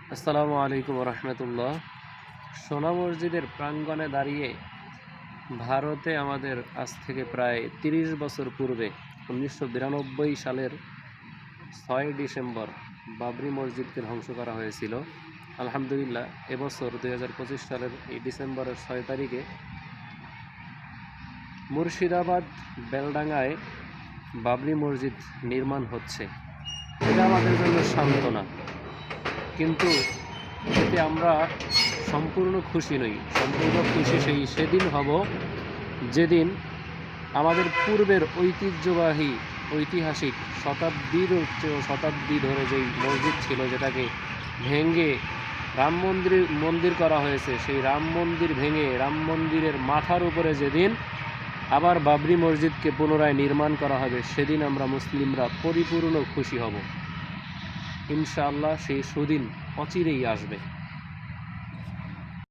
আসসালামু আলাইকুম রহমতুল্লাহ। সোনা মসজিদের প্রাঙ্গণে দাঁড়িয়ে ভারতে আমাদের আজ থেকে প্রায় ৩০ বছর পূর্বে ১৯৯২ সালের ৬ ডিসেম্বর বাবরি মসজিদকে ধ্বংস করা হয়েছিল। আলহামদুলিল্লাহ এবছর ২০২৫ সালের এই ডিসেম্বরের ৬ তারিখে মুর্শিদাবাদ বেলডাঙ্গায় বাবরি মসজিদ নির্মাণ হচ্ছে। এটা আমাদের জন্য সান্ত্বনা, কিন্তু এতে আমরা সম্পূর্ণ খুশি নই। সম্পূর্ণ খুশি সেদিন হব যেদিন আমাদের পূর্বের ঐতিহাসিক শতাব্দী ধরে যেই মসজিদ ছিল, যেটাকে ভেঙে রাম মন্দির করা হয়েছে, সেই রাম মন্দির ভেঙে রাম মন্দিরের মাথার উপরে যেদিন আবার বাবরি মসজিদকে পুনরায় নির্মাণ করা হবে, সেদিন আমরা মুসলিমরা পরিপূর্ণ খুশি হব। ইনশাআল্লাহ সেই সুদিন অচিরেই আসবে।